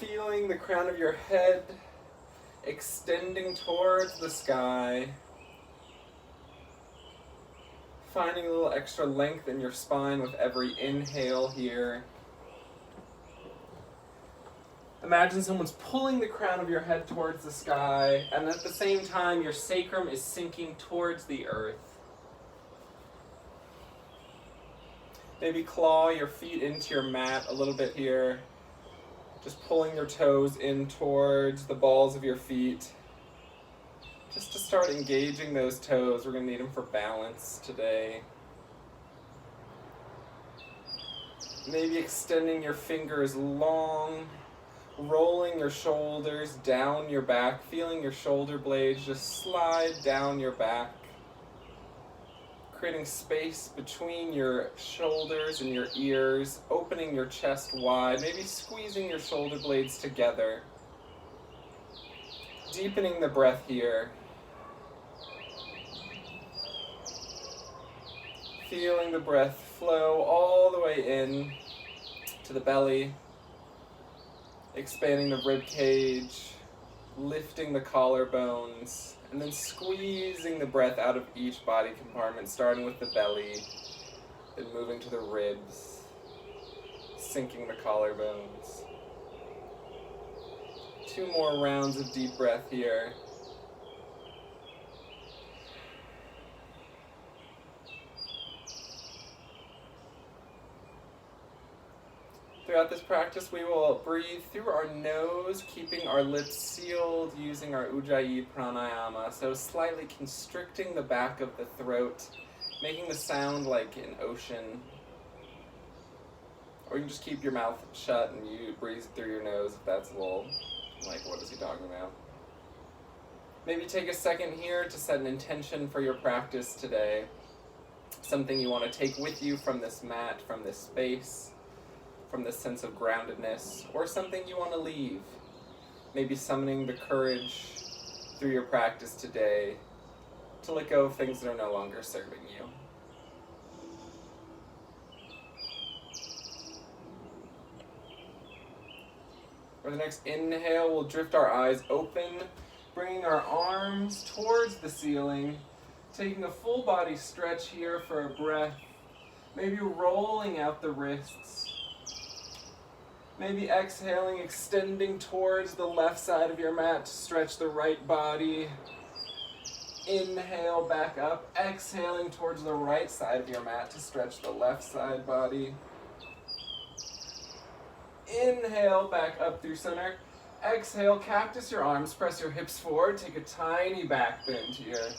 Feeling the crown of your head extending towards the sky. Finding a little extra length in your spine with every inhale here. Imagine someone's pulling the crown of your head towards the sky, and at the same time your sacrum is sinking towards the earth. Maybe claw your feet into your mat a little bit here. Just pulling your toes in towards the balls of your feet. Just to start engaging those toes. We're going to need them for balance today. Maybe extending your fingers long, rolling your shoulders down your back, feeling your shoulder blades just slide down your back. Creating space between your shoulders and your ears, opening your chest wide, maybe squeezing your shoulder blades together. Deepening the breath here. Feeling the breath flow all the way in to the belly, expanding the rib cage, lifting the collarbones, and then squeezing the breath out of each body compartment, starting with the belly, then moving to the ribs, sinking the collarbones. 2 more rounds of deep breath here. Throughout this practice, we will breathe through our nose, keeping our lips sealed using our Ujjayi pranayama. So slightly constricting the back of the throat, making the sound like an ocean. Or you can just keep your mouth shut and you breathe through your nose if that's a little like, what is he talking about? Maybe take a second here to set an intention for your practice today. Something you want to take with you from this mat, from this space, from this sense of groundedness, or something you want to leave. Maybe summoning the courage through your practice today to let go of things that are no longer serving you. For the next inhale, we'll drift our eyes open, bringing our arms towards the ceiling, taking a full body stretch here for a breath, maybe rolling out the wrists. Maybe exhaling, extending towards the left side of your mat to stretch the right body. Inhale, back up. Exhaling towards the right side of your mat to stretch the left side body. Inhale, back up through center. Exhale, cactus your arms, press your hips forward. Take a tiny back bend here.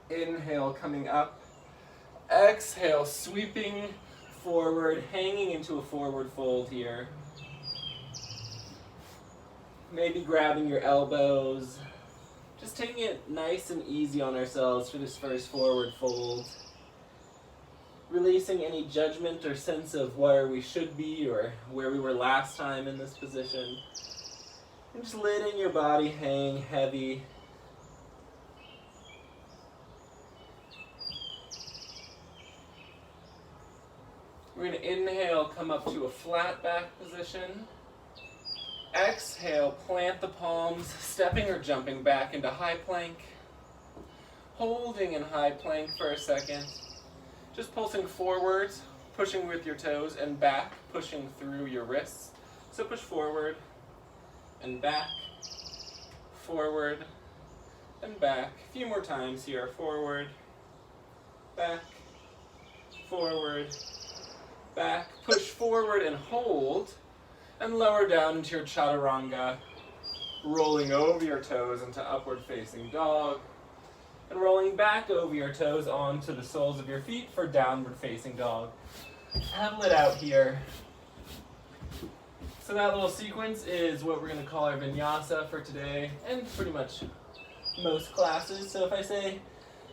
Inhale, coming up. Exhale, sweeping forward, hanging into a forward fold here. Maybe grabbing your elbows. Just taking it nice and easy on ourselves for this first forward fold. Releasing any judgment or sense of where we should be or where we were last time in this position. And just letting your body hang heavy. We're going to inhale, come up to a flat back position. Exhale, plant the palms, stepping or jumping back into high plank. Holding in high plank for a second. Just pulsing forwards, pushing with your toes, and back, pushing through your wrists. So push forward and back, forward and back. A few more times here. Forward, back, forward, back, push forward and hold, and lower down into your chaturanga, rolling over your toes into upward facing dog, and rolling back over your toes onto the soles of your feet for downward facing dog. Paddle it out here. So that little sequence is what we're going to call our vinyasa for today, and pretty much most classes. So if I say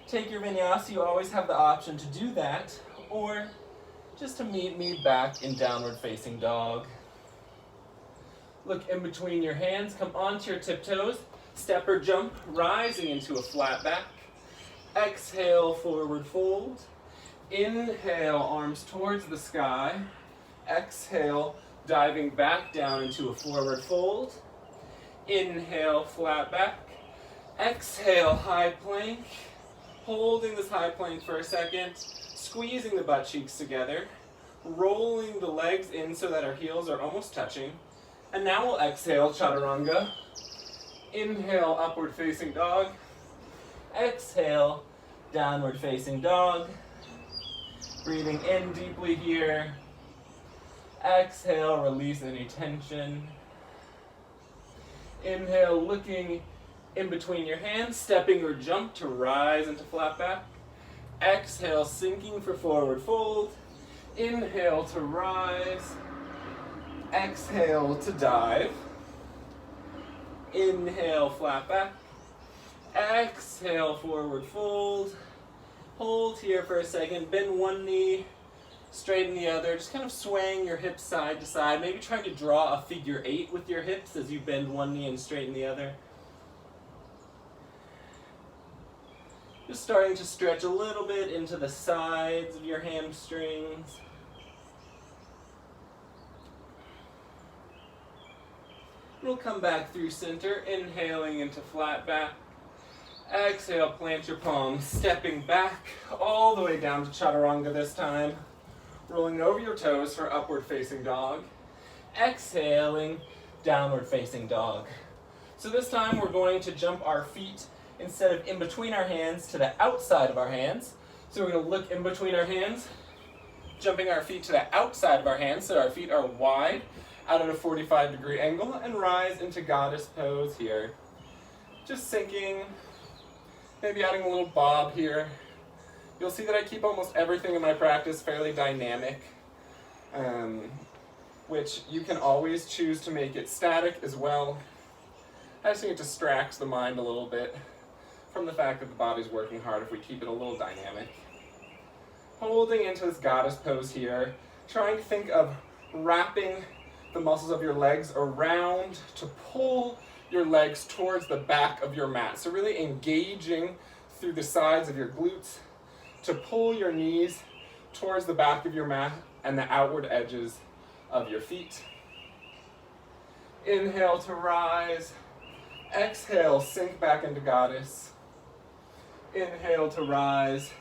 take your vinyasa, you always have the option to do that, or just to meet me back in downward facing dog. Look in between your hands, come onto your tiptoes, step or jump, rising into a flat back. Exhale, forward fold. Inhale, arms towards the sky. Exhale, Diving back down into a forward fold. Inhale, flat back. Exhale, high plank. Holding this high plank for a second. Squeezing the butt cheeks together. Rolling the legs in so that our heels are almost touching. And now we'll exhale, chaturanga. Inhale, upward facing dog. Exhale, downward facing dog. Breathing in deeply here. Exhale, release any tension. Inhale, looking in between your hands, stepping or jump to rise into flat back. Exhale, sinking for forward fold. Inhale to rise. Exhale to dive. Inhale, flat back. Exhale, forward fold. Hold here for a second. Bend one knee, straighten the other. Just kind of swaying your hips side to side. Maybe trying to draw a figure 8 with your hips as you bend one knee and straighten the other. Just starting to stretch a little bit into the sides of your hamstrings. We'll come back through center, inhaling into flat back. Exhale, plant your palms, stepping back all the way down to chaturanga this time. Rolling over your toes for upward facing dog. Exhaling, downward facing dog. So this time we're going to jump our feet instead of in between our hands to the outside of our hands. So we're going to look in between our hands, jumping our feet to the outside of our hands so our feet are wide, out at a 45-degree angle, and rise into goddess pose here. Just sinking, maybe adding a little bob here. You'll see that I keep almost everything in my practice fairly dynamic, which you can always choose to make it static as well. I just think it distracts the mind a little bit from the fact that the body's working hard if we keep it a little dynamic. Holding into this goddess pose here, trying to think of wrapping the muscles of your legs around to pull your legs towards the back of your mat. So really engaging through the sides of your glutes to pull your knees towards the back of your mat and the outward edges of your feet. Inhale to rise. Exhale, sink back into goddess. Inhale to rise.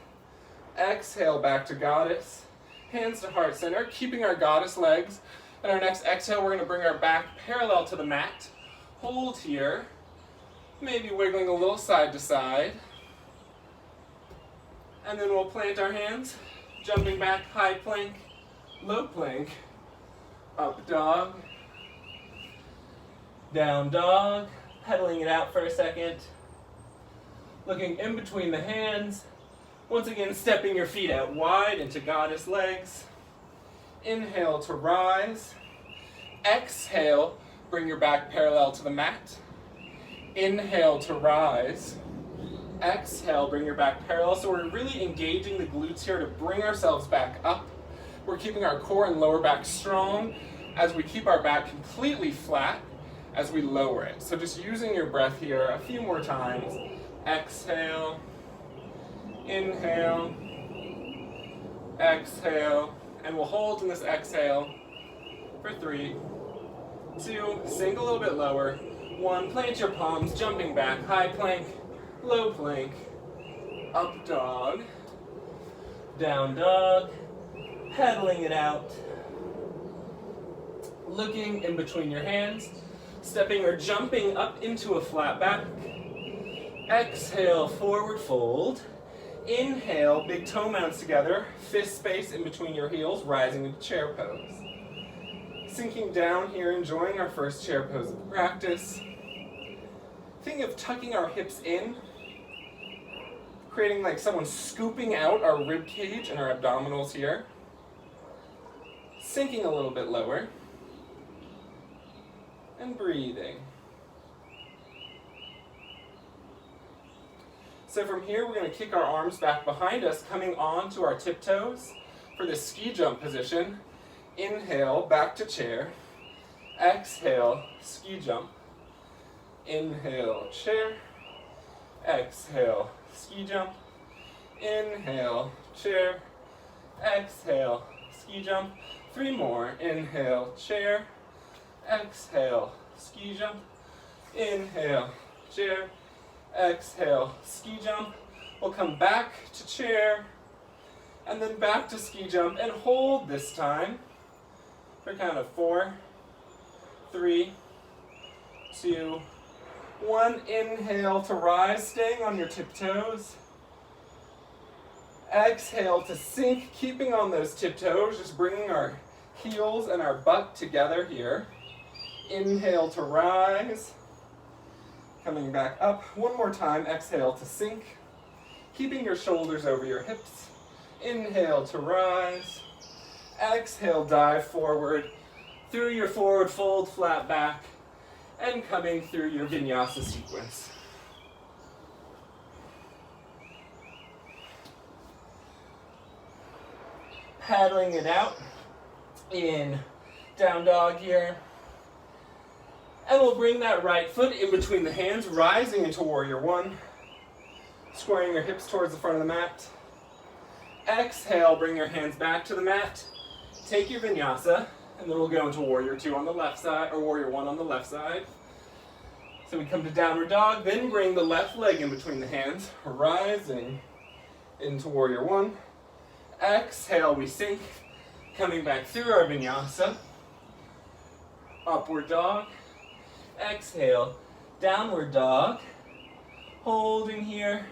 Exhale, back to goddess. Hands to heart center, keeping our goddess legs. And our next exhale, we're going to bring our back parallel to the mat. Hold here. Maybe wiggling a little side to side. And then we'll plant our hands, jumping back, high plank, low plank, up dog, down dog, pedaling it out for a second, looking in between the hands, once again stepping your feet out wide into goddess legs. Inhale to rise. Exhale, bring your back parallel to the mat. Inhale to rise. Exhale, bring your back parallel. So we're really engaging the glutes here to bring ourselves back up. We're keeping our core and lower back strong as we keep our back completely flat as we lower it. So just using your breath here a few more times. Exhale. Inhale. Exhale. And we'll hold in this exhale for 3, 2, sink a little bit lower. 1, plant your palms, jumping back, high plank, low plank, up dog, down dog, pedaling it out, looking in between your hands, stepping or jumping up into a flat back. Exhale, forward fold. Inhale, big toe mounts together, fist space in between your heels, rising into chair pose. Sinking down here, enjoying our first chair pose of the practice. Think of tucking our hips in, creating like someone scooping out our rib cage and our abdominals here. Sinking a little bit lower. And breathing. So from here, we're going to kick our arms back behind us, coming onto our tiptoes for the ski jump position. Inhale, back to chair. Exhale, ski jump. Inhale, chair. Exhale, ski jump. Inhale, chair. Exhale, ski jump. 3 more. Inhale, chair. Exhale, ski jump. Inhale, chair. Exhale, ski jump. We'll come back to chair, and then back to ski jump, and hold this time for count of 4, 3, 2, 1. Inhale to rise, staying on your tiptoes. Exhale to sink, keeping on those tiptoes, just bringing our heels and our butt together here. Inhale to rise. Coming back up. One more time. Exhale to sink. Keeping your shoulders over your hips. Inhale to rise. Exhale, dive forward. Through your forward fold, flat back. And coming through your vinyasa sequence. Paddling it out in down dog here. And we'll bring that right foot in between the hands, rising into warrior one. Squaring your hips towards the front of the mat. Exhale, bring your hands back to the mat. Take your vinyasa, and then we'll go into warrior two on the left side, or warrior one on the left side. So we come to downward dog, then bring the left leg in between the hands, rising into warrior one. Exhale, we sink, coming back through our vinyasa. Upward dog. Exhale, downward dog. Holding here.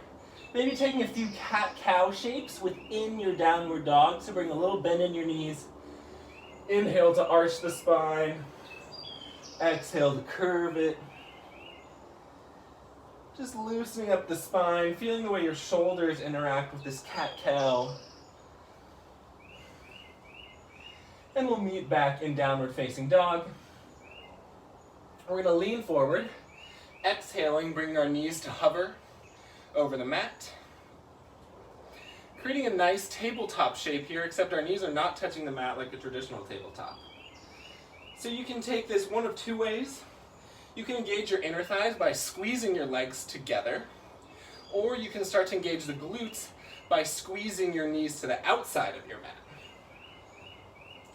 Maybe taking a few cat-cow shapes within your downward dog. So bring a little bend in your knees. Inhale to arch the spine. Exhale to curve it. Just loosening up the spine, feeling the way your shoulders interact with this cat-cow. And we'll meet back in downward facing dog. We're going to lean forward. Exhaling, bringing our knees to hover over the mat. Creating a nice tabletop shape here, except our knees are not touching the mat like a traditional tabletop. So you can take this one of two ways. You can engage your inner thighs by squeezing your legs together, or you can start to engage the glutes by squeezing your knees to the outside of your mat.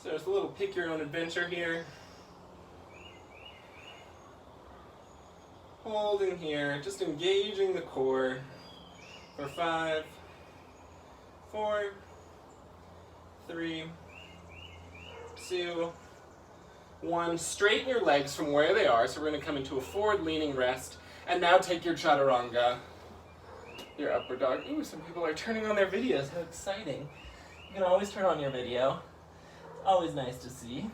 So there's a little pick your own adventure here. Holding here, just engaging the core for 5, 4, 3, 2, 1. Straighten your legs from where they are. So we're going to come into a forward leaning rest. And now take your chaturanga, your upward dog. Ooh, some people are turning on their videos. How exciting. You can always turn on your video. It's always nice to see.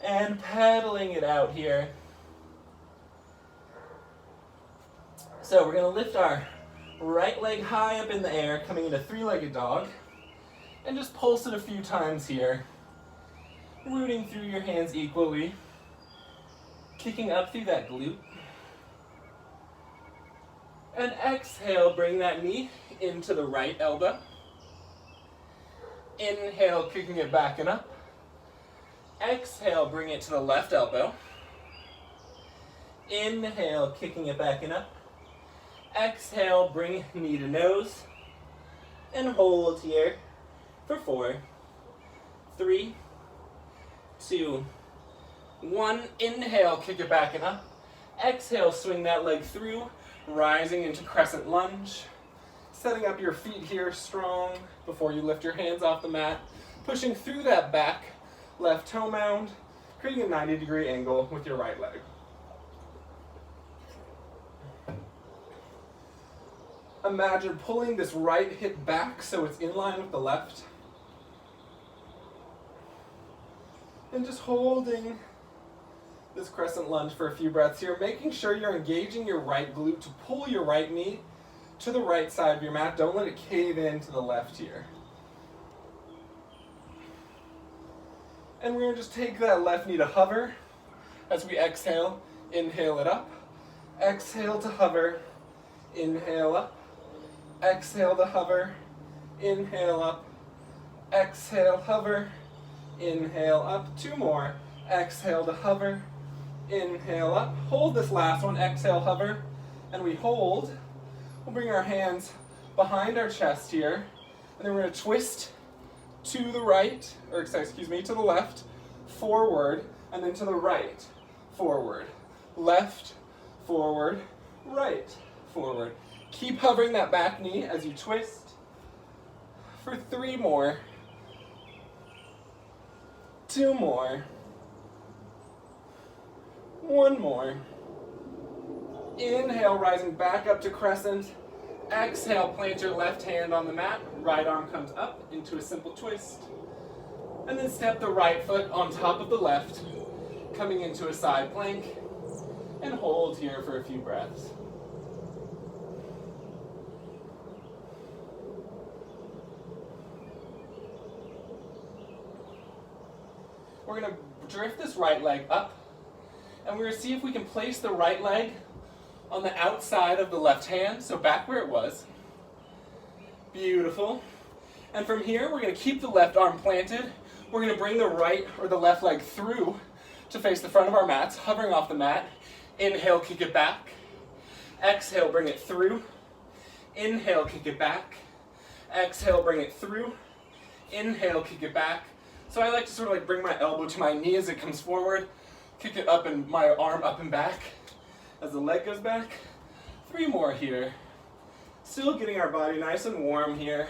And paddling it out here. So we're going to lift our right leg high up in the air, coming into three-legged dog, and just pulse it a few times here, rooting through your hands equally, kicking up through that glute. And exhale, bring that knee into the right elbow. Inhale, kicking it back and up. Exhale, bring it to the left elbow. Inhale, kicking it back and up. Exhale, bring knee to nose, and hold here for 4, 3, 2, 1. Inhale, kick it back and up. Exhale, swing that leg through, rising into crescent lunge. Setting up your feet here strong before you lift your hands off the mat. Pushing through that back left toe mound, creating a 90-degree angle with your right leg. Imagine pulling this right hip back so it's in line with the left. And just holding this crescent lunge for a few breaths here, making sure you're engaging your right glute to pull your right knee to the right side of your mat. Don't let it cave in to the left here. And we're going to just take that left knee to hover as we exhale. Inhale it up. Exhale to hover. Inhale up. Exhale to hover, inhale up, exhale, hover, inhale up. 2 more, exhale to hover, inhale up. Hold this last one, exhale, hover, and we hold. We'll bring our hands behind our chest here, and then we're going to twist to the right, or excuse me, to the left, forward, and then to the right, forward, left, forward, right, forward. Keep hovering that back knee as you twist for 3 more, 2 more, 1 more. Inhale, rising back up to crescent. Exhale, plant your left hand on the mat. Right arm comes up into a simple twist. And then step the right foot on top of the left, coming into a side plank. And hold here for a few breaths. We're going to drift this right leg up. And we're going to see if we can place the right leg on the outside of the left hand, so back where it was. Beautiful. And from here, we're going to keep the left arm planted. We're going to bring the right or the left leg through to face the front of our mats, hovering off the mat. Inhale, kick it back. Exhale, bring it through. Inhale, kick it back. Exhale, bring it through. Inhale, kick it back. So I like to sort of like bring my elbow to my knee as it comes forward, kick it up and my arm up and back as the leg goes back. 3 more here. Still getting our body nice and warm here.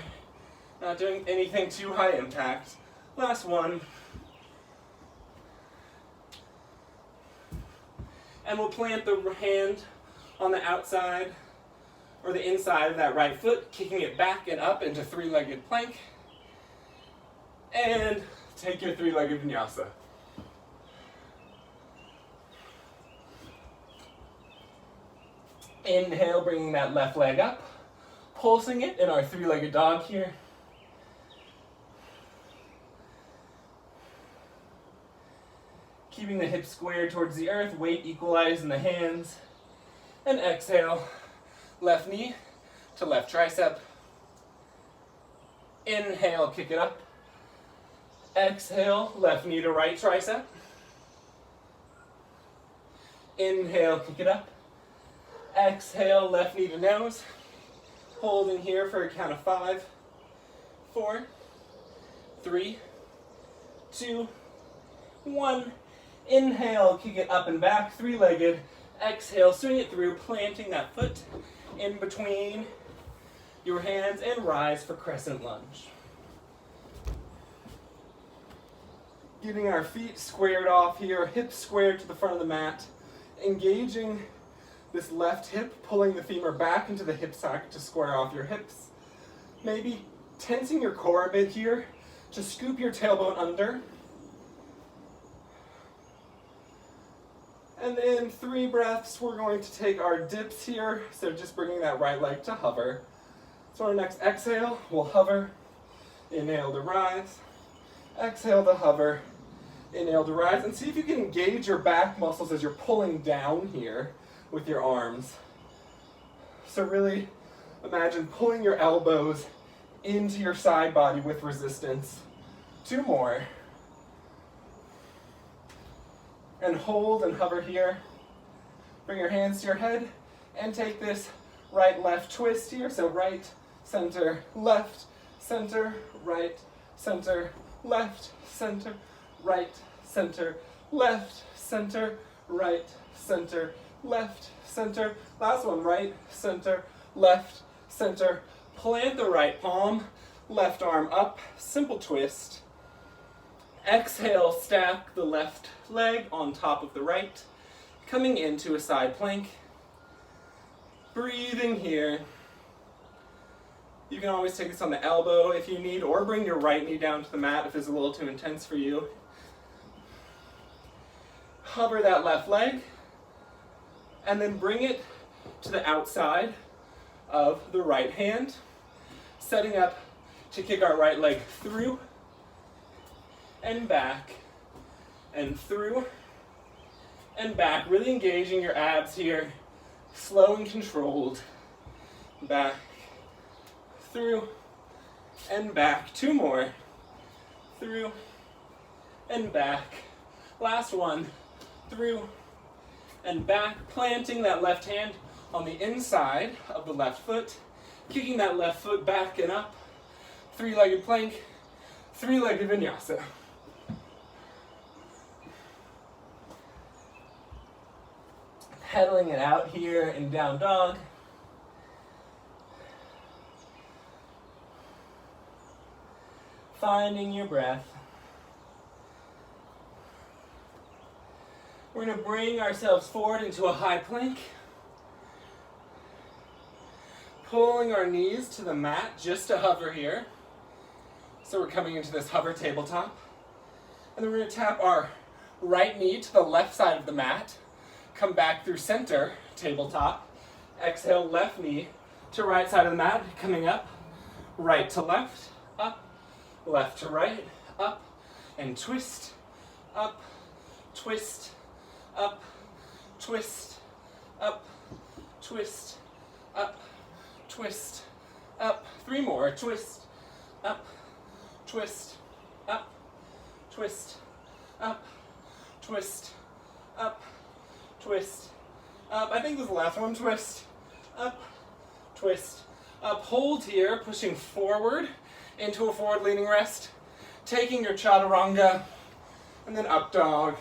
Not doing anything too high impact. Last one. And we'll plant the hand on the outside or the inside of that right foot, kicking it back and up into 3-legged plank. And take your 3-legged vinyasa. Inhale, bringing that left leg up, pulsing it in our 3-legged dog here. Keeping the hips squared towards the earth, weight equalized in the hands. And exhale, left knee to left tricep. Inhale, kick it up. Exhale, left knee to right tricep. Inhale, kick it up. Exhale, left knee to nose. Holding here for a count of 5, 4, 3, 2, 1. Inhale, kick it up and back, 3-legged. Exhale, swing it through, planting that foot in between your hands and rise for crescent lunge. Getting our feet squared off here, hips squared to the front of the mat, engaging this left hip, pulling the femur back into the hip socket to square off your hips. Maybe tensing your core a bit here to scoop your tailbone under. And then 3 breaths, we're going to take our dips here, so just bringing that right leg to hover. So our next exhale, we'll hover, inhale to rise, exhale to hover, inhale to rise, and see if you can engage your back muscles as you're pulling down here with your arms. So really imagine pulling your elbows into your side body with resistance. 2 more. And hold and hover here. Bring your hands to your head and take this right-left twist here. So right, center, left, center, right, center, left, center, right, center, left, center, right, center, left, center. Last one, right, center, left, center. Plant the right palm, left arm up, simple twist. Exhale, stack the left leg on top of the right, coming into a side plank. Breathing here. You can always take this on the elbow if you need, or bring your right knee down to the mat if it's a little too intense for you. Hover that left leg, and then bring it to the outside of the right hand, setting up to kick our right leg through and back and through and back, really engaging your abs here, slow and controlled. Back, through and back. 2 more. Through and back. Last one. Through and back, planting that left hand on the inside of the left foot, kicking that left foot back and up, 3-legged plank, Three-legged vinyasa. Pedaling it out here in down dog. Finding your breath. We're going to bring ourselves forward into a high plank. Pulling our knees to the mat just to hover here. So we're coming into this hover tabletop. And then we're going to tap our right knee to the left side of the mat. Come back through center, tabletop. Exhale, left knee to right side of the mat, coming up. Right to left, up. Left to right, up. And twist, up, twist, up, twist, up, twist, up, twist, up. Three more. Twist, up, twist, up, twist, up, twist, up, twist, up. I think this is the last one. Twist, up, twist, up. Hold here, pushing forward into a forward leaning rest. Taking your chaturanga, and then up dog.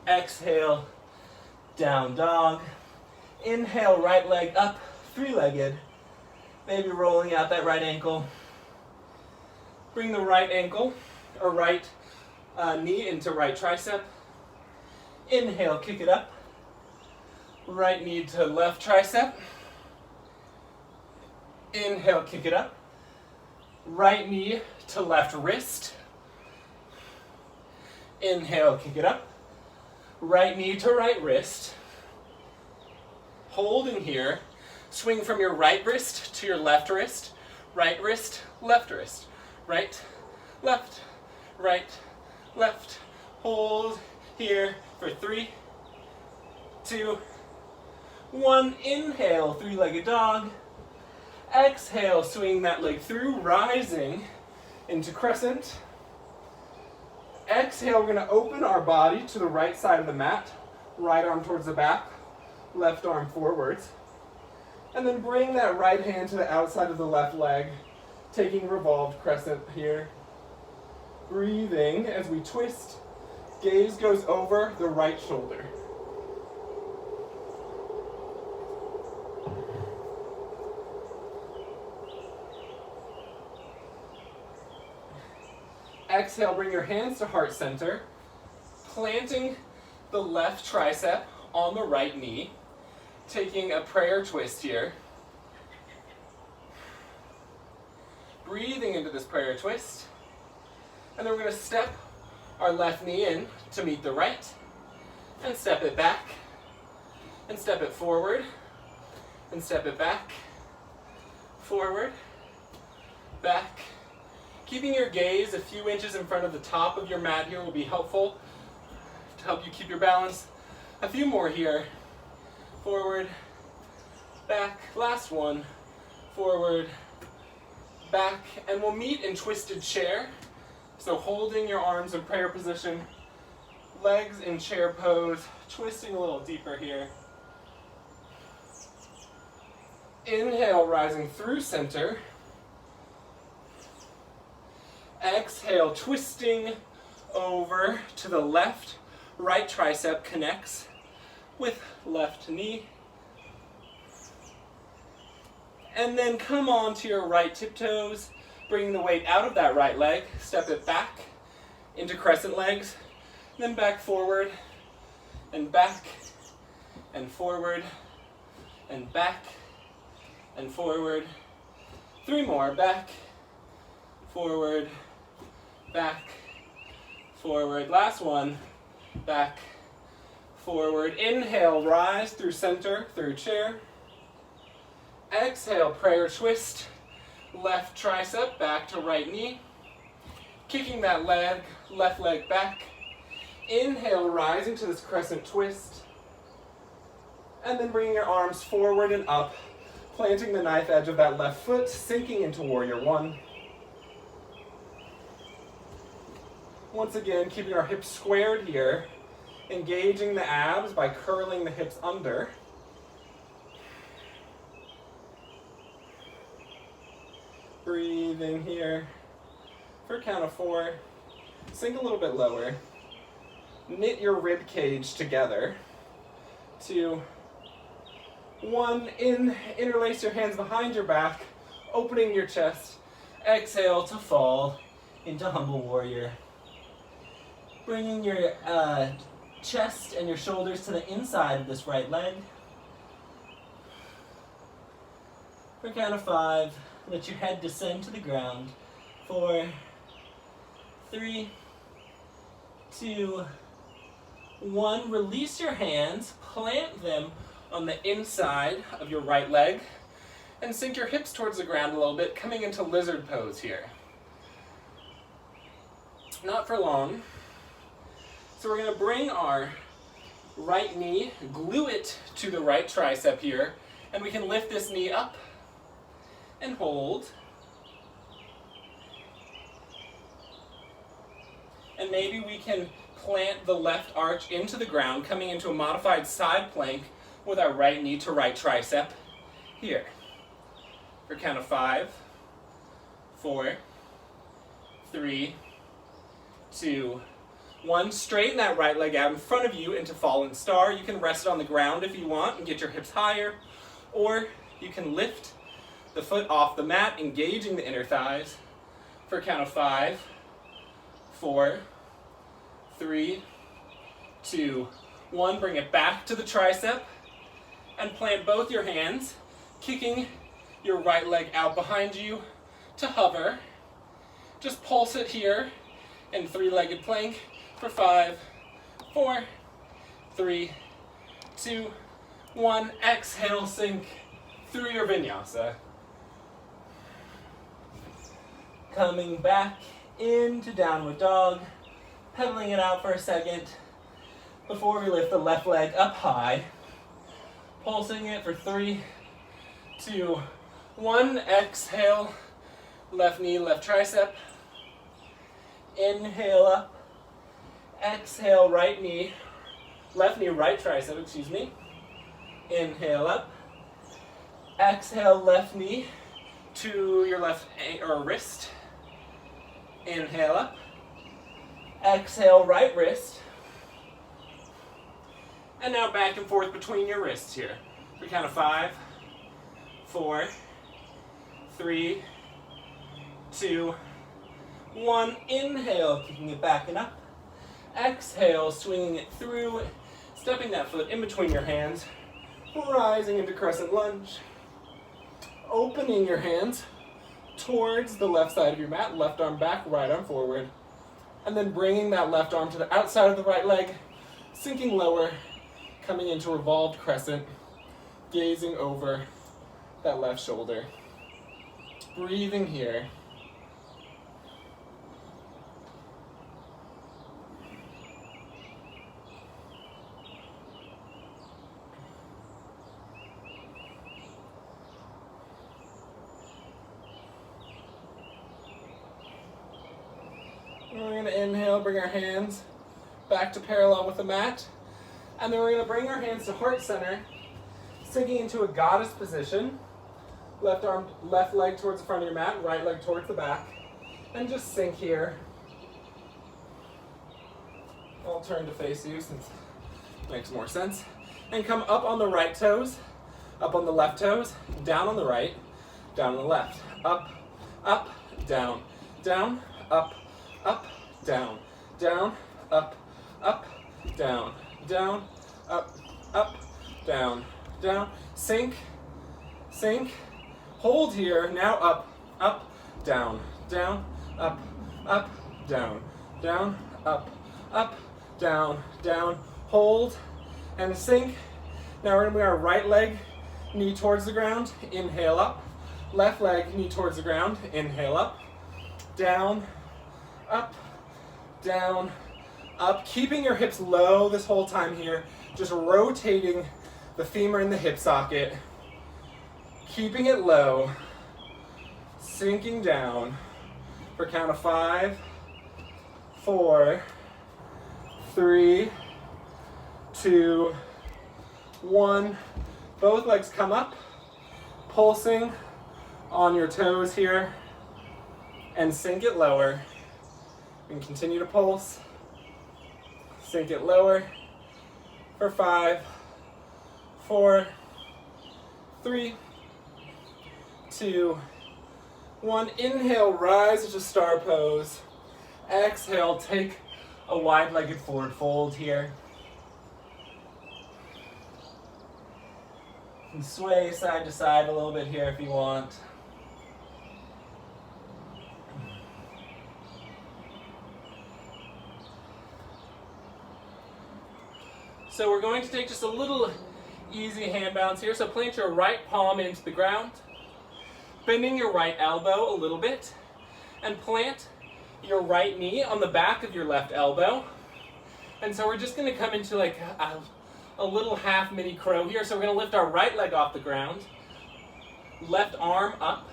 Exhale, down dog. Inhale, right leg up, three-legged. Maybe rolling out that right ankle. Bring the right ankle, or right knee into right tricep. Inhale, kick it up. Right knee to left tricep. Inhale, kick it up. Right knee to left wrist. Inhale, kick it up. Right knee to right wrist. Holding here. Swing from your right wrist to your left wrist. Right wrist, left wrist. Right, left, right, left. Hold here for 3, 2, 1. Inhale, three-legged dog. Exhale, swing that leg through, rising into crescent. Exhale, we're going to open our body to the right side of the mat. Right arm towards the back, left arm forwards. And then bring that right hand to the outside of the left leg, taking revolved crescent here. Breathing as we twist. Gaze goes over the right shoulder. Exhale, bring your hands to heart center, planting the left tricep on the right knee, taking a prayer twist here. Breathing into this prayer twist. And then we're going to step our left knee in to meet the right, and step it back, and step it forward, and step it back, forward, back. Keeping your gaze a few inches in front of the top of your mat here will be helpful to help you keep your balance. A few more here. Forward, back. Last one. Forward, back. And we'll meet in twisted chair. So holding your arms in prayer position, legs in chair pose, twisting a little deeper here. Inhale, rising through center. Exhale, twisting over to the left. Right tricep connects with left knee. And then come on to your right tiptoes, bringing the weight out of that right leg. Step it back into crescent legs. Then back forward, and back, and forward, and back, and forward. 3 more. Back, forward, back, forward. Last one. Back, forward. Inhale, rise through center, through chair. Exhale, prayer twist. Left tricep back to right knee. Kicking that leg, left leg back. Inhale, rising to this crescent twist. And then bringing your arms forward and up, planting the knife edge of that left foot, sinking into warrior one. Once again, keeping our hips squared here, engaging the abs by curling the hips under. Breathing here. For a count of 4, sink a little bit lower. Knit your rib cage together. 2, 1, interlace your hands behind your back, opening your chest. Exhale to fall into humble warrior. Bringing your chest and your shoulders to the inside of this right leg. For a count of 5, let your head descend to the ground. 4, 3, 2, 1. Release your hands, plant them on the inside of your right leg, and sink your hips towards the ground a little bit, coming into lizard pose here. Not for long. So we're going to bring our right knee, glue it to the right tricep here, and we can lift this knee up and hold. And maybe we can plant the left arch into the ground, coming into a modified side plank with our right knee to right tricep here. For a count of 5, 4, 3, 2, 1. Straighten that right leg out in front of you into fallen star. You can rest it on the ground if you want and get your hips higher, or you can lift the foot off the mat, engaging the inner thighs. For a count of 5, 4, 3, 2, 1. Bring it back to the tricep and plant both your hands, kicking your right leg out behind you to hover. Just pulse it here in 3-legged plank for 5, 4, 3, 2, 1. Exhale, sink through your vinyasa. Coming back into downward dog, pedaling it out for a second before we lift the left leg up high. Pulsing it for 3, 2, 1. Exhale, left knee, left tricep. Inhale up. Exhale, right knee, left knee, right tricep, excuse me. Inhale up. Exhale, left knee to your left wrist. Inhale up. Exhale, right wrist. And now back and forth between your wrists here. We count of 5, 4, 3, 2, 1. Inhale, kicking it back and up. Exhale, swinging it through, stepping that foot in between your hands, rising into crescent lunge. Opening your hands towards the left side of your mat, left arm back, right arm forward. And then bringing that left arm to the outside of the right leg, sinking lower, coming into revolved crescent, gazing over that left shoulder. Breathing here. We're going to inhale, bring our hands back to parallel with the mat. And then we're going to bring our hands to heart center, sinking into a goddess position. Left arm, left leg towards the front of your mat, right leg towards the back. And just sink here. I'll turn to face you since it makes more sense. And come up on the right toes, up on the left toes, down on the right, down on the left. Up, up, down, down, up, up, down, down, up, down, down, up, down, down. Sink, sink, hold here. Now up, down, down, up, down, down, up, down, down. Hold and sink. Now we're going to bring our right leg, knee towards the ground. Inhale up. Left leg, knee towards the ground. Inhale up, down, up, down, up. Keeping your hips low this whole time here. Just rotating the femur in the hip socket. Keeping it low. Sinking down for a count of 5, 4, 3, 2, 1. Both legs come up. Pulsing on your toes here. And sink it lower. And continue to pulse. Sink it lower for 5, 4, 3, 2, 1. Inhale, rise into star pose. Exhale, take a wide-legged forward fold here. You can sway side to side a little bit here if you want. So we're going to take just a little easy hand bounce here. So plant your right palm into the ground, bending your right elbow a little bit, and plant your right knee on the back of your left elbow. And so we're just going to come into like a little half mini crow here. So we're going to lift our right leg off the ground, left arm up,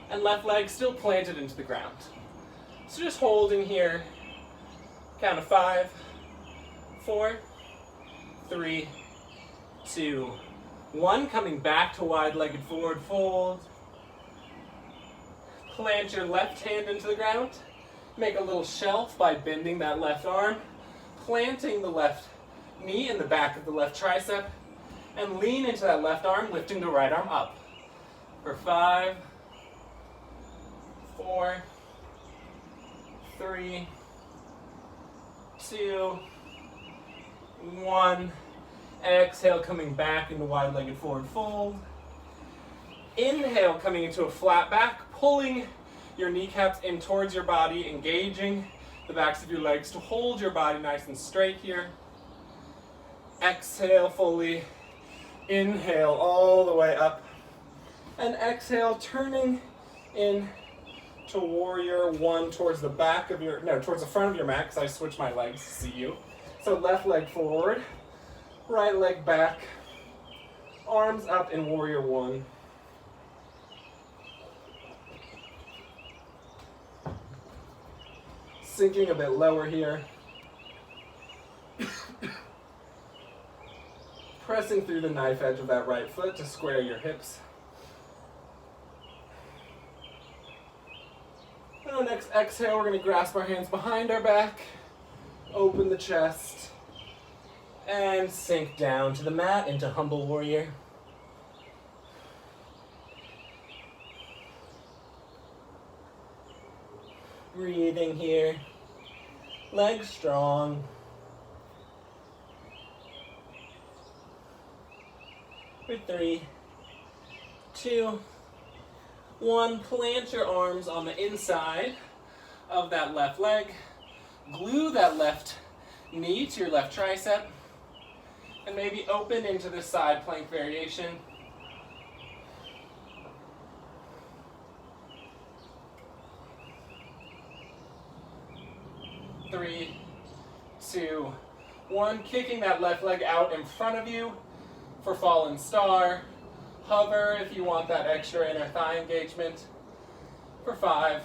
and left leg still planted into the ground. So just holding here, count of 5, 4, 3, 2, 1. Coming back to wide-legged forward fold. Plant your left hand into the ground. Make a little shelf by bending that left arm, planting the left knee in the back of the left tricep, and lean into that left arm, lifting the right arm up. For 5, 4, 3, 2, 1. Exhale, coming back into wide-legged forward fold. Inhale, coming into a flat back, pulling your kneecaps in towards your body, engaging the backs of your legs to hold your body nice and straight here. Exhale fully. Inhale all the way up. And exhale, turning in to warrior 1 towards the back of your, no, towards the front of your mat, because I switched my legs to see you. So left leg forward, right leg back, arms up in warrior 1. Sinking a bit lower here. Pressing through the knife edge of that right foot to square your hips. And on next exhale, we're going to grasp our hands behind our back, open the chest, and sink down to the mat into humble warrior. Breathing here, legs strong. For 3, 2, 1, plant your arms on the inside of that left leg. Glue that left knee to your left tricep. And maybe open into the side plank variation. Three, 2, 1. Kicking that left leg out in front of you for fallen star. Hover if you want that extra inner thigh engagement. For 5,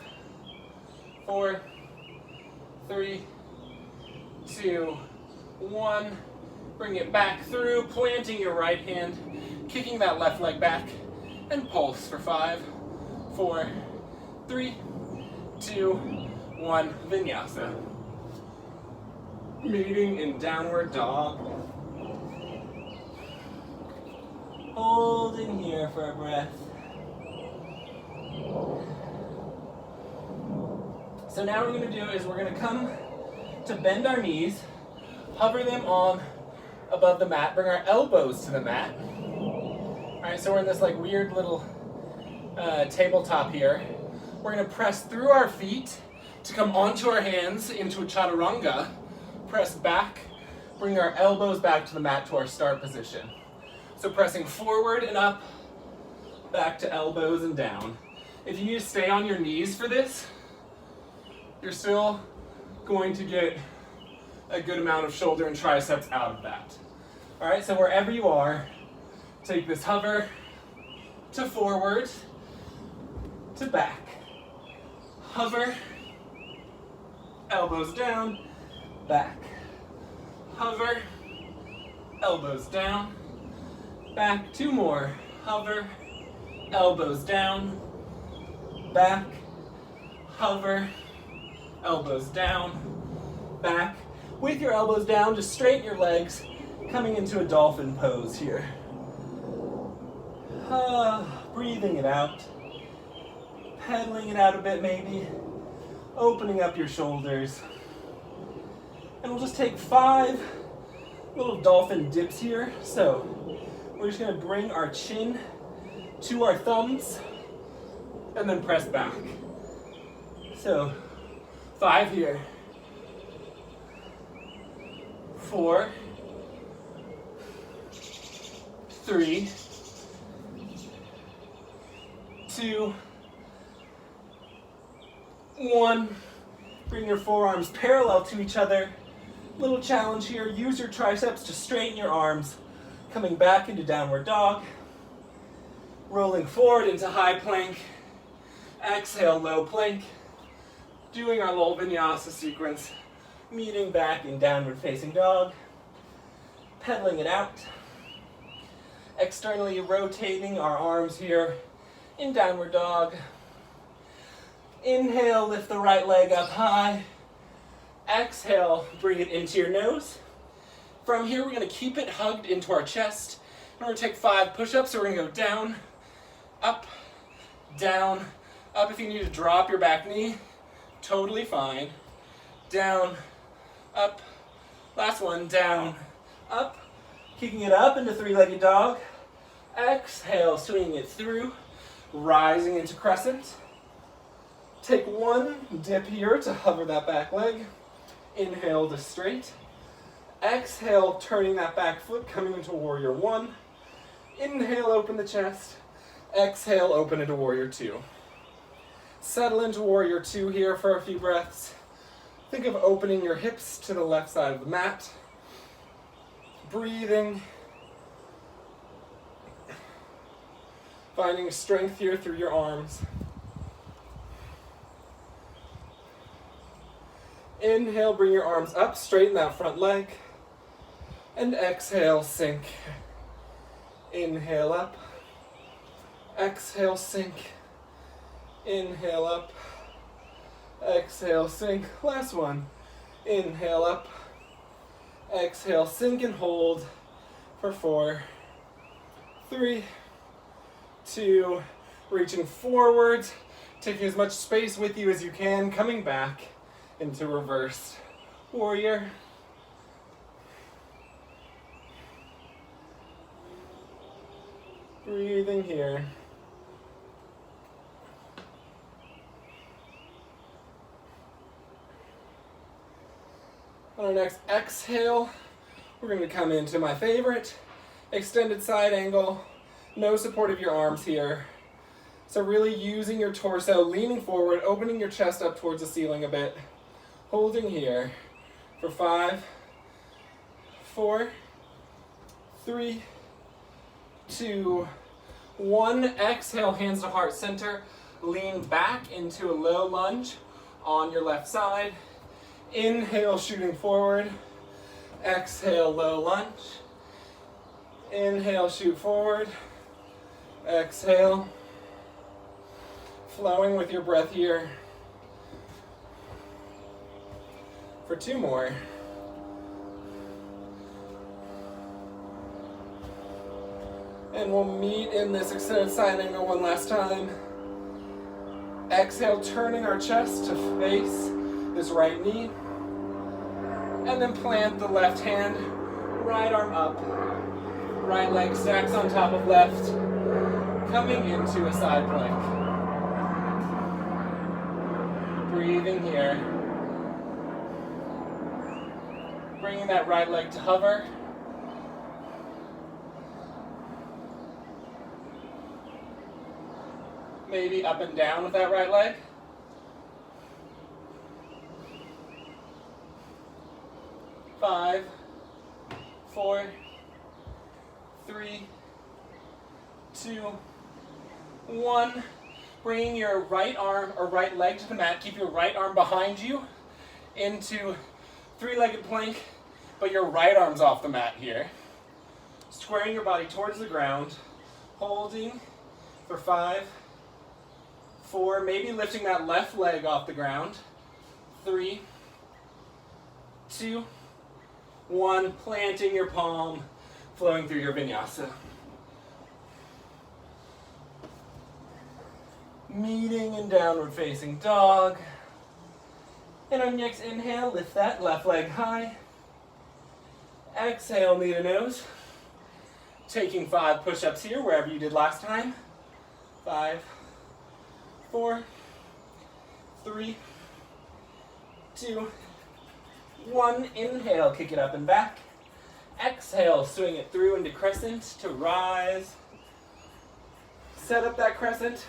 4, 3, 2, 1. Bring it back through, planting your right hand, kicking that left leg back, and pulse for 5, 4, 3, 2, 1. Vinyasa. Meeting in downward dog. Holding here for a breath. So now what we're going to do is we're going to come to bend our knees, hover them on above the mat, bring our elbows to the mat. Alright, so we're in this like weird little tabletop here. We're going to press through our feet to come onto our hands into a chaturanga. Press back, bring our elbows back to the mat to our start position. So pressing forward and up, back to elbows and down. If you need to stay on your knees for this, you're still going to get a good amount of shoulder and triceps out of that. All right, so wherever you are, take this hover to forward, to back. Hover, elbows down, back. Hover, elbows down, back. 2 more. Hover, elbows down, back. Hover, elbows down, back. With your elbows down, just straighten your legs, coming into a dolphin pose here. Breathing it out, pedaling it out a bit maybe, opening up your shoulders. And we'll just take 5 little dolphin dips here. So we're just gonna bring our chin to our thumbs and then press back. So 5 here. 4, 3, 2, 1. Bring your forearms parallel to each other. Little challenge here, use your triceps to straighten your arms. Coming back into downward dog. Rolling forward into high plank. Exhale, low plank. Doing our little vinyasa sequence. Meeting back in downward facing dog. Pedaling it out. Externally rotating our arms here in downward dog. Inhale, lift the right leg up high. Exhale, bring it into your nose. From here, we're going to keep it hugged into our chest. And we're going to take 5 push-ups. So we're going to go down, up, down, up. If you need to drop your back knee, totally fine. Down, up. Last one, down, up. Kicking it up into 3-legged dog. Exhale, swinging it through. Rising into crescent. Take 1 dip here to hover that back leg. Inhale to straight. Exhale, turning that back foot, coming into warrior 1. Inhale, open the chest. Exhale, open into warrior 2. Settle into warrior 2 here for a few breaths. Think of opening your hips to the left side of the mat. Breathing. Finding strength here through your arms. Inhale, bring your arms up, straighten that front leg. And exhale, sink. Inhale up. Exhale, sink. Inhale up. Exhale, sink. Last one. Inhale up. Exhale, sink and hold for 4, 3, 2, reaching forward, taking as much space with you as you can, coming back into reversed warrior. Breathing here. On our next exhale, we're going to come into my favorite, extended side angle. No support of your arms here. So really using your torso, leaning forward, opening your chest up towards the ceiling a bit. Holding here for 5, 4, 3, 2, 1. Exhale, hands to heart center. Lean back into a low lunge on your left side. Inhale, shooting forward. Exhale, low lunge. Inhale, shoot forward. Exhale. Flowing with your breath here. For 2 more. And we'll meet in this extended side angle one last time. Exhale, turning our chest to face this right knee. And then plant the left hand, right arm up. Right leg stacks on top of left. Coming into a side plank. Breathing here. Bringing that right leg to hover. Maybe up and down with that right leg. Five, 4, 3, 2, 1. Bringing your right arm or right leg to the mat. Keep your right arm behind you into 3-legged plank, but your right arm's off the mat here. Squaring your body towards the ground. Holding for 5, 4, maybe lifting that left leg off the ground. 3, 2, 1. Planting your palm, flowing through your vinyasa. Meeting in downward facing dog. And on your next inhale, lift that left leg high. Exhale, knee to nose. Taking 5 push-ups here, wherever you did last time. 5, 4, 3, 2, 1. Inhale, kick it up and back. Exhale, swing it through into crescent to rise. Set up that crescent,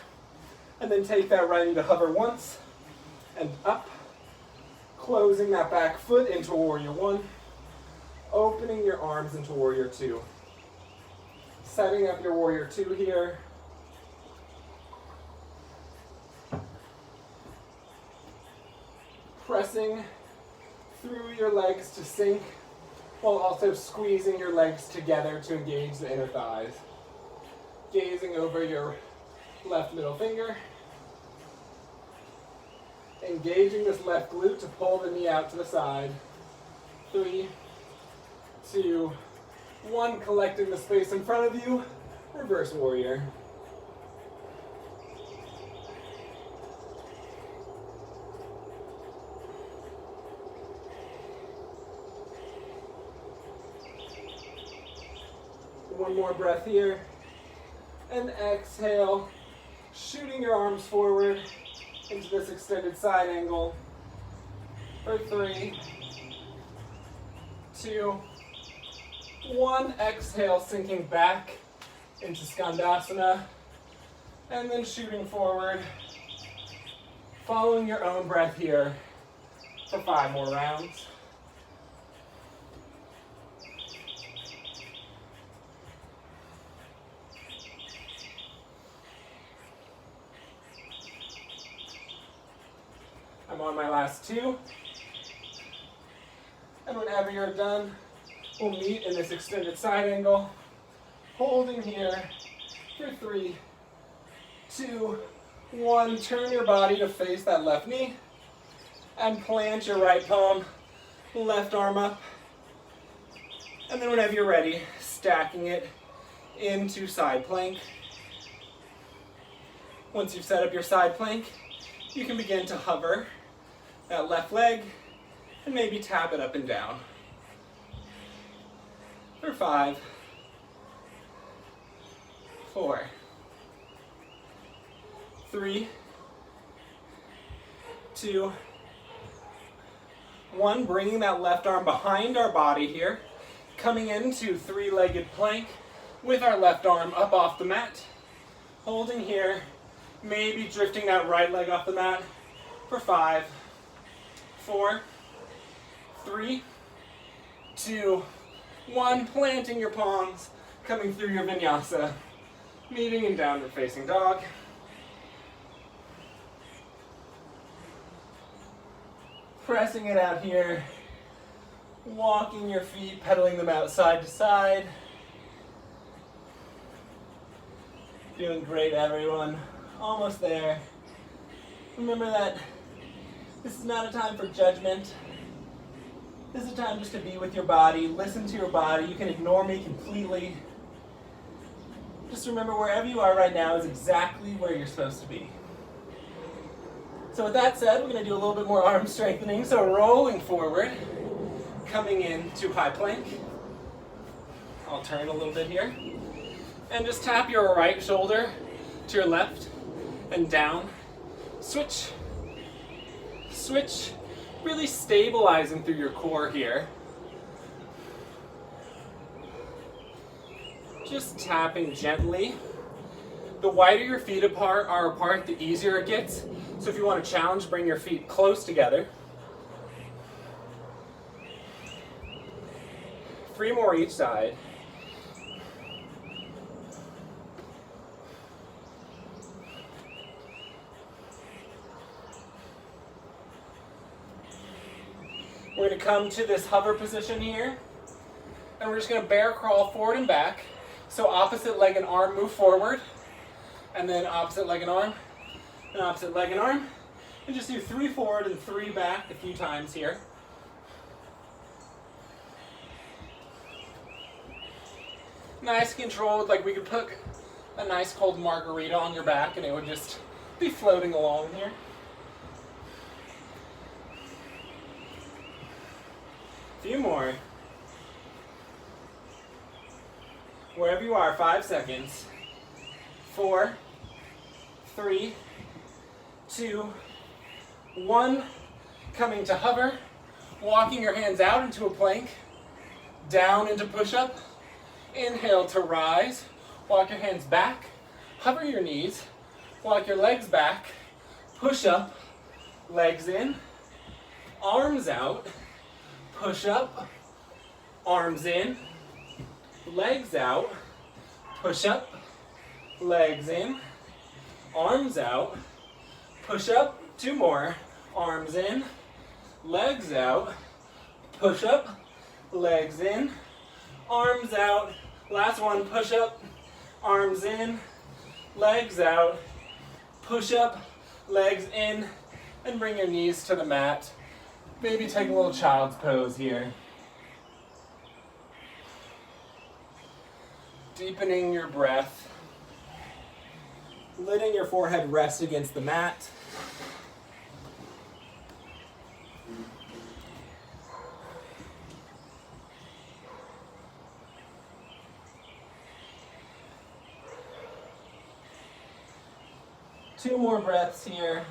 and then take that right into hover once, and up. Closing that back foot into warrior 1. Opening your arms into warrior 2. Setting up your warrior 2 here. Pressing through your legs to sink, while also squeezing your legs together to engage the inner thighs. Gazing over your left middle finger. Engaging this left glute to pull the knee out to the side. 3, 2, 1. Collecting the space in front of you. Reverse warrior. One more breath here. And exhale, shooting your arms forward into this extended side angle. For 3, 2, 1. Exhale, sinking back into Skandasana. And then shooting forward. Following your own breath here for 5 more rounds. I'm on my last 2. And whenever you're done, we'll meet in this extended side angle. Holding here for 3, 2, 1. Turn your body to face that left knee. And plant your right palm, left arm up. And then whenever you're ready, stacking it into side plank. Once you've set up your side plank, you can begin to hover that left leg and maybe tap it up and down. For 5, 4, 3, 2, 1. Bringing that left arm behind our body here, coming into 3-legged plank with our left arm up off the mat. Holding here, maybe drifting that right leg off the mat for 5, 4, 3, 2, 1. Planting your palms, coming through your vinyasa, meeting in downward facing dog. Pressing it out here, walking your feet, pedaling them out side to side. Doing great, everyone. Almost there. Remember that this is not a time for judgment. This is a time just to be with your body, listen to your body. You can ignore me completely. Just remember, wherever you are right now is exactly where you're supposed to be. So with that said, we're going to do a little bit more arm strengthening. So rolling forward, coming into high plank. I'll turn a little bit here. And just tap your right shoulder to your left and down. Switch. Switch. Really stabilizing through your core here. Just tapping gently. The wider your feet are apart, the easier it gets. So if you want to challenge, bring your feet close together. 3 more each side. We're going to come to this hover position here, and we're just going to bear crawl forward and back. So opposite leg and arm move forward, and then opposite leg and arm, and opposite leg and arm, And just do 3 forward and 3 back a few times here. Nice controlled, like we could put a nice cold margarita on your back and it would just be floating along here. A few more. Wherever you are, 5 seconds. 4, 3, 2, 1. Coming to hover. Walking your hands out into a plank. Down into push-up. Inhale to rise. Walk your hands back. Hover your knees. Walk your legs back. Push up. Legs in. Arms out. Push up. Arms in. Legs out. Push up. Legs in. Arms out. Push up. 2 more. Arms in. Legs out. Push up. Legs in. Arms out. Last one. Push up. Arms in. Legs out. Push up. Legs in. And bring your knees to the mat. Maybe take a little child's pose here. Deepening your breath. Letting your forehead rest against the mat. Two more breaths here.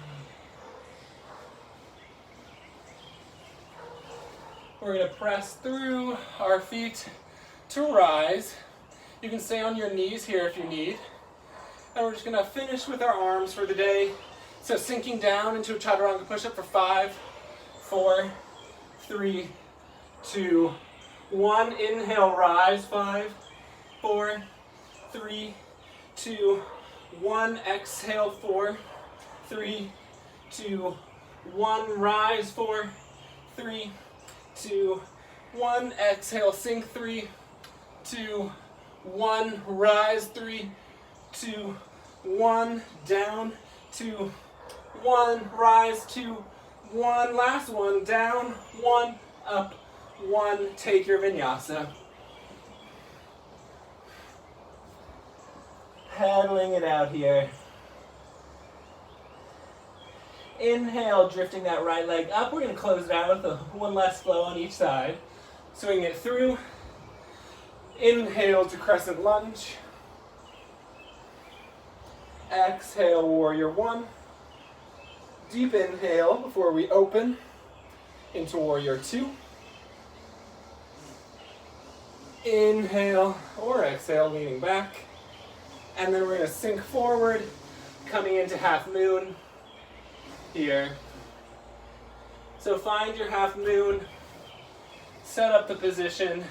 We're going to press through our feet to rise. You can stay on your knees here if you need. And we're just going to finish with our arms for the day. So sinking down into a chaturanga push-up for 5, 4, 3, 2, 1. Inhale, rise. 5, 4, 3, 2, 1. Exhale, 4, 3, 2, 1. Rise. 4, 3, 2, 1. Exhale, sink. 3, 2, 1. Rise. 3, 2, 1. Down. 2, 1. Rise. 2, 1. Last one. Down. 1. Up. 1. Take your vinyasa. Paddling it out here. Inhale, drifting that right leg up. We're going to close it out with one last flow on each side. Swing it through. Inhale to crescent lunge. Exhale, warrior 1. Deep inhale before we open into warrior 2. Inhale or exhale, leaning back. And then we're going to sink forward, coming into half moon here. So find your half moon, set up the position.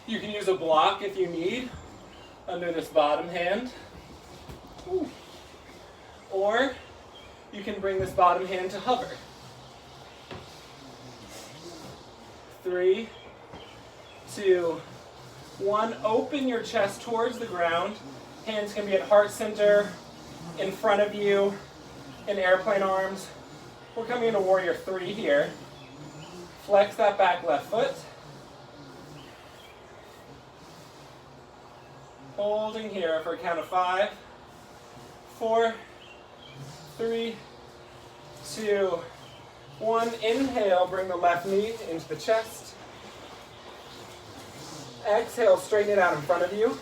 You can use a block if you need under this bottom hand. Ooh. Or you can bring this bottom hand to hover. 3, 2, 1. Open your chest towards the ground. Hands can be at heart center, in front of you, in airplane arms. We're coming into warrior 3 here. Flex that back left foot. Holding here for a count of 5, 4, 3, 2, 1. Inhale, bring the left knee into the chest. Exhale, straighten it out in front of you.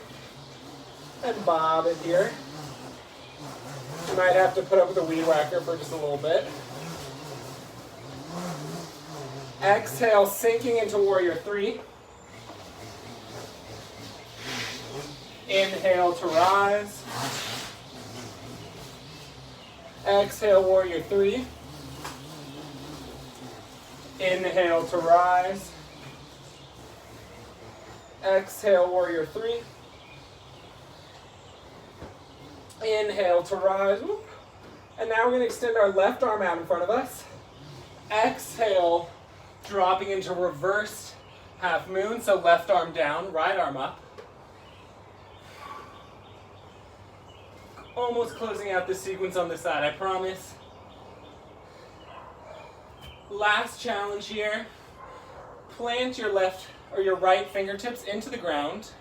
And bob it here. You might have to put up with a weed whacker for just a little bit. Exhale, sinking into warrior 3. Inhale to rise. Exhale, warrior 3. Inhale to rise. Exhale, warrior 3. Inhale to rise. And now we're going to extend our left arm out in front of us. Exhale, dropping into reversed half moon. So left arm down, right arm up. Almost closing out this sequence on this side, I promise. Last challenge here. Plant your left or your right fingertips into the ground,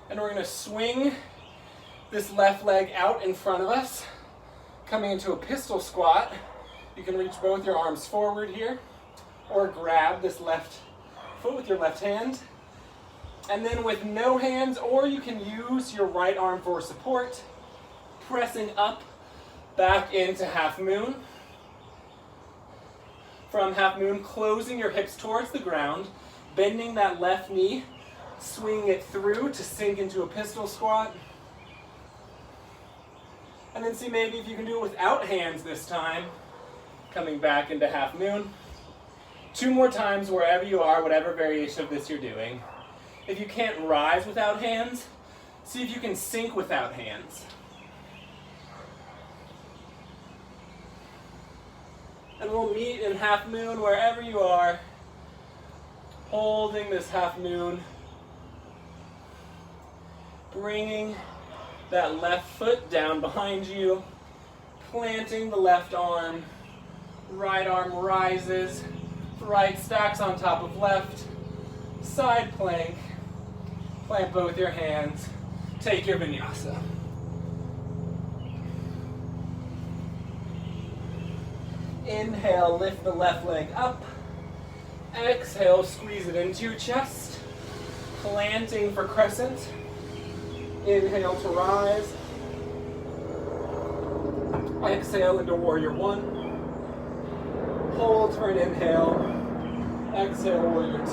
and we're going to swing this left leg out in front of us, coming into a pistol squat. You can reach both your arms forward here, or grab this left foot with your left hand. And then with no hands, or you can use your right arm for support, pressing up back into half moon. From half moon, closing your hips towards the ground, bending that left knee, swing it through to sink into a pistol squat. And then see maybe if you can do it without hands this time, coming back into half moon. 2 more times wherever you are, whatever variation of this you're doing. If you can't rise without hands, see if you can sink without hands. And we'll meet in half moon wherever you are, holding this half moon, bringing that left foot down behind you, planting the left arm, right arm rises, right stacks on top of left, side plank, plant both your hands, take your vinyasa. Inhale, lift the left leg up. Exhale, squeeze it into your chest. Planting for crescent. Inhale to rise. Exhale into warrior 1. Hold for an inhale. Exhale, warrior 2.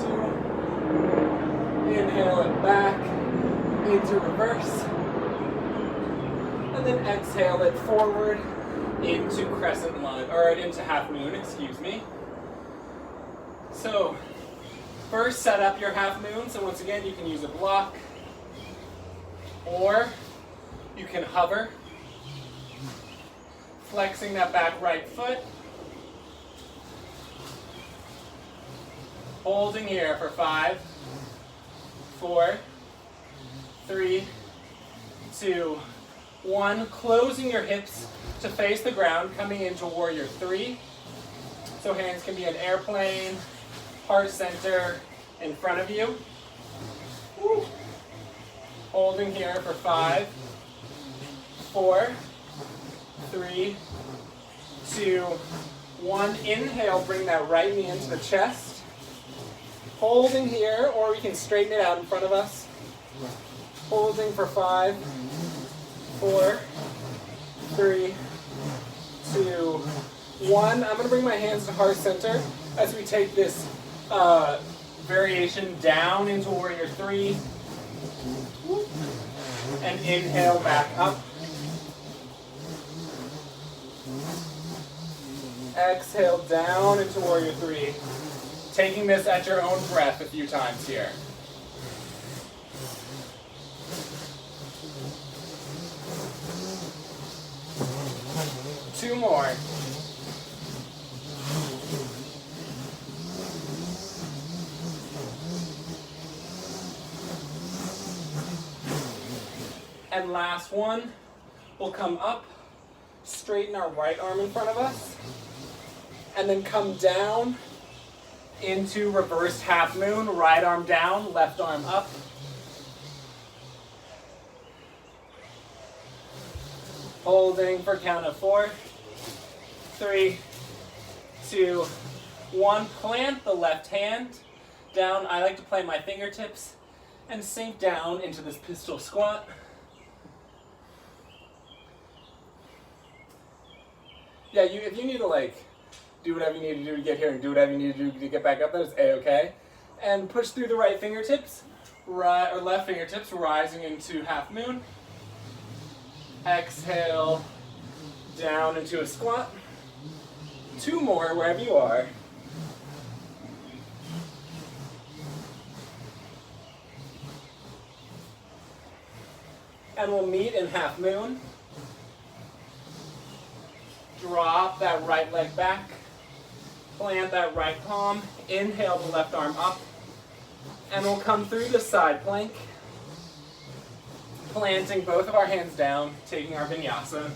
Inhale it back into reverse. And then exhale it forward into crescent lunge, or into half moon, excuse me. So, first set up your half moon. So once again, you can use a block, or you can hover, flexing that back right foot, holding here for 5, 4, 3, 2, 1, closing your hips to face the ground, coming into warrior 3. So hands can be an airplane, heart center in front of you. Woo. Holding here for 5, 4, 3, 2, 1. Inhale, bring that right knee into the chest. Holding here, or we can straighten it out in front of us. Holding for 5, 4, 3, 2, 1. I'm going to bring my hands to heart center as we take this variation down into warrior 3. And inhale back up. Exhale down into warrior 3. Taking this at your own breath a few times here. Two more. And last one, we'll come up, straighten our right arm in front of us, and then come down into reversed half moon, right arm down, left arm up. Holding for count of 4, 3, 2, 1. Plant the left hand down. I like to plant my fingertips and sink down into this pistol squat. Yeah, if you need to do whatever you need to do to get here and do whatever you need to do to get back up, that is A-okay. And push through the right fingertips, right or left fingertips, rising into half moon. Exhale, down into a squat. 2 more wherever you are. And we'll meet in half moon. Drop that right leg back. Plant that right palm. Inhale the left arm up. And we'll come through the side plank. Planting both of our hands down, taking our vinyasa.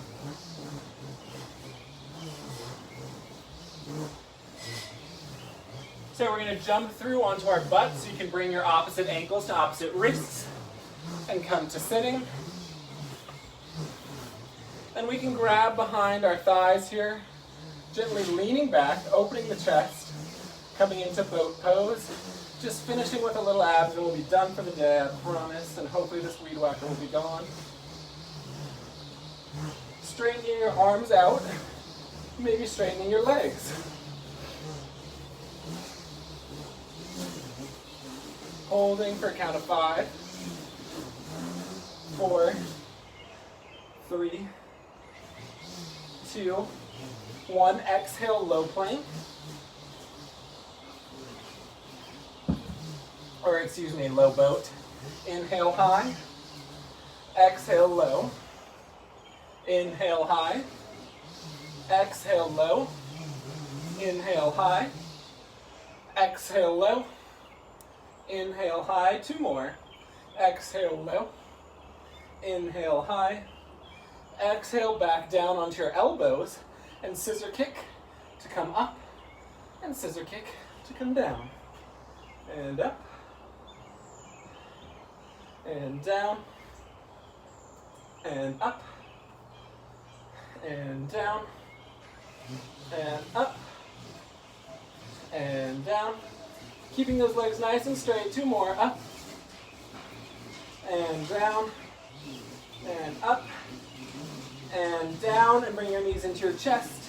So we're going to jump through onto our butt, so you can bring your opposite ankles to opposite wrists and come to sitting. And we can grab behind our thighs here, gently leaning back, opening the chest, coming into boat pose, just finishing with a little abs, and we'll be done for the day, I promise, and hopefully this weed whacker will be gone. Straightening your arms out, maybe straightening your legs. Holding for a count of 5, 4, 3, 2, 1. Exhale, low plank. Or excuse me, low boat. Inhale high. Exhale low. Inhale high. Exhale low. Inhale high. Exhale low. Inhale high. 2 more. Exhale low. Inhale high. Exhale back down onto your elbows and scissor kick to come up and scissor kick to come down. And up. And down. And up. And down. And up. And down. Keeping those legs nice and straight. 2 more. Up. And down. And up. And down. And bring your knees into your chest.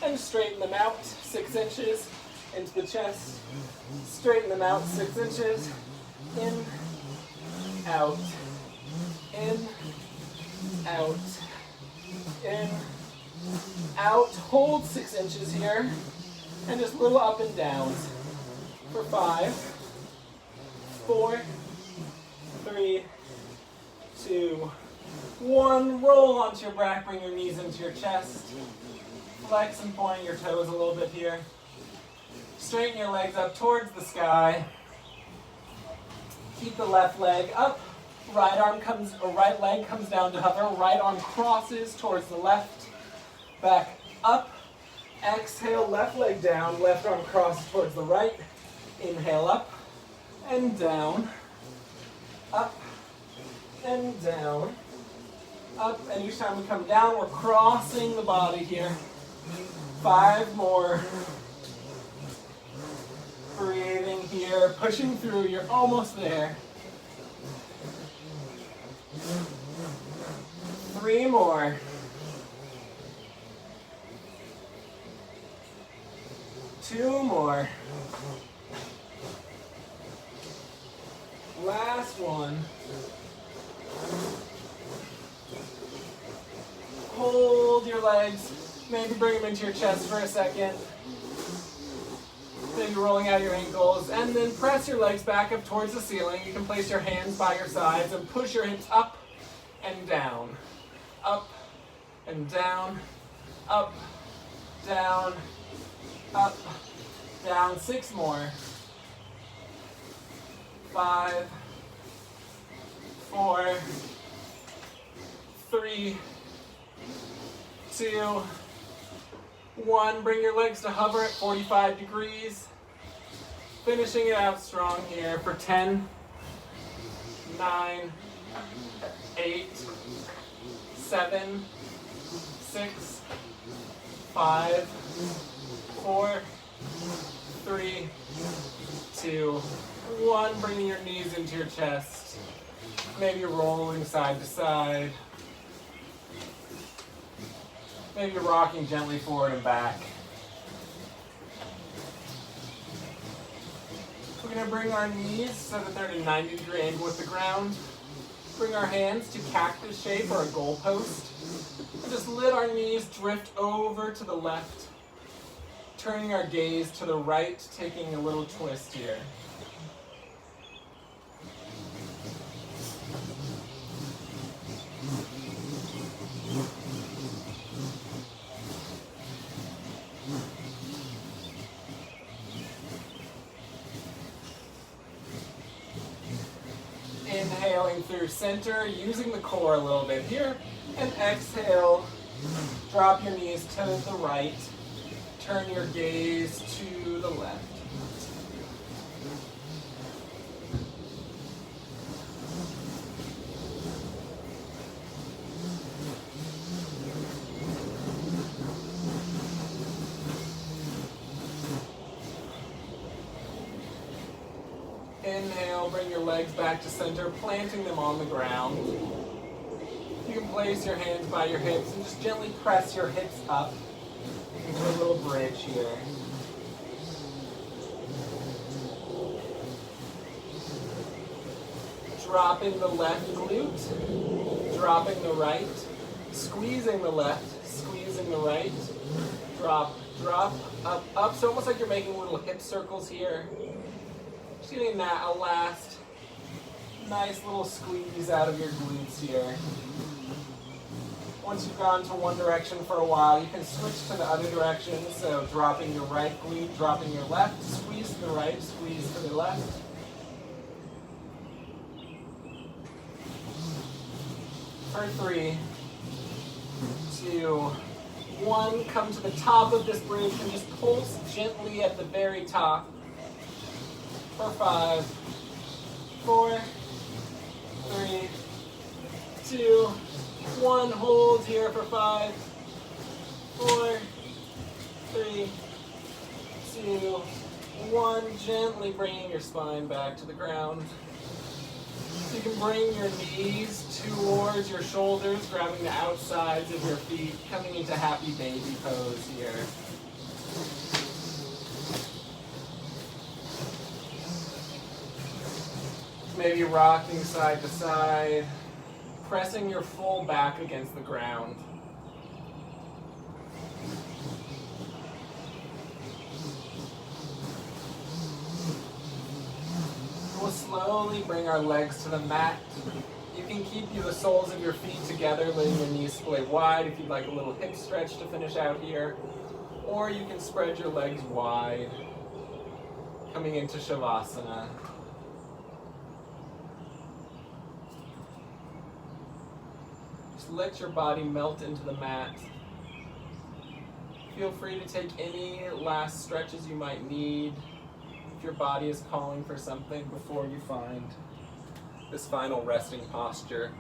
And straighten them out. 6 inches into the chest. Straighten them out. 6 inches. In. Out. In. Out. In. Out. Hold 6 inches here. And just little up and downs. For 5, 4, 3, 2, 1. Roll onto your back, bring your knees into your chest. Flex and point your toes a little bit here. Straighten your legs up towards the sky. Keep the left leg up. Right leg comes down to hover. Right arm crosses towards the left. Back up. Exhale, left leg down. Left arm crosses towards the right. Inhale up and down, up and down, up, and each time we come down, we're crossing the body here. 5 more. Breathing here, pushing through, you're almost there. 3 more. 2 more. Last one. Hold your legs. Maybe bring them into your chest for a second. Maybe rolling out your ankles. And then press your legs back up towards the ceiling. You can place your hands by your sides and push your hips up and down. Up and down. Up, down, up, down. 6 more. 5, 4, 3, 2, 1. Bring your legs to hover at 45 degrees. Finishing it out strong here for 10, 9, 8, 7, 6, 5, 4, 3, 2, 1. Bringing your knees into your chest. Maybe rolling side to side. Maybe rocking gently forward and back. We're going to bring our knees so that they're at a 90-degree angle with the ground. Bring our hands to cactus shape or a goalpost. And just let our knees drift over to the left. Turning our gaze to the right, taking a little twist here. Inhaling through center, using the core a little bit here, and exhale, drop your knees to the right, turn your gaze to the left. Inhale, bring your legs back to center, planting them on the ground. You can place your hands by your hips and just gently press your hips up into a little bridge here. Dropping the left glute, dropping the right, squeezing the left, squeezing the right. Drop, drop, up, up. So almost like you're making little hip circles here. Just getting that a last nice little squeeze out of your glutes here. Once you've gone to one direction for a while, you can switch to the other direction. So dropping your right glute, dropping your left, squeeze to the right, squeeze to the left. For 3, 2, 1, come to the top of this bridge and just pulse gently at the very top. For 5, 4, 3, 2, 1, hold here for 5, 4, 3, 2, 1, gently bringing your spine back to the ground. You can bring your knees towards your shoulders, grabbing the outsides of your feet, coming into happy baby pose here. Maybe rocking side to side, pressing your full back against the ground. We'll slowly bring our legs to the mat. You can keep the soles of your feet together, letting your knees splay wide if you'd like a little hip stretch to finish out here. Or you can spread your legs wide, coming into Shavasana. Just let your body melt into the mat. Feel free to take any last stretches you might need if your body is calling for something before you find this final resting posture.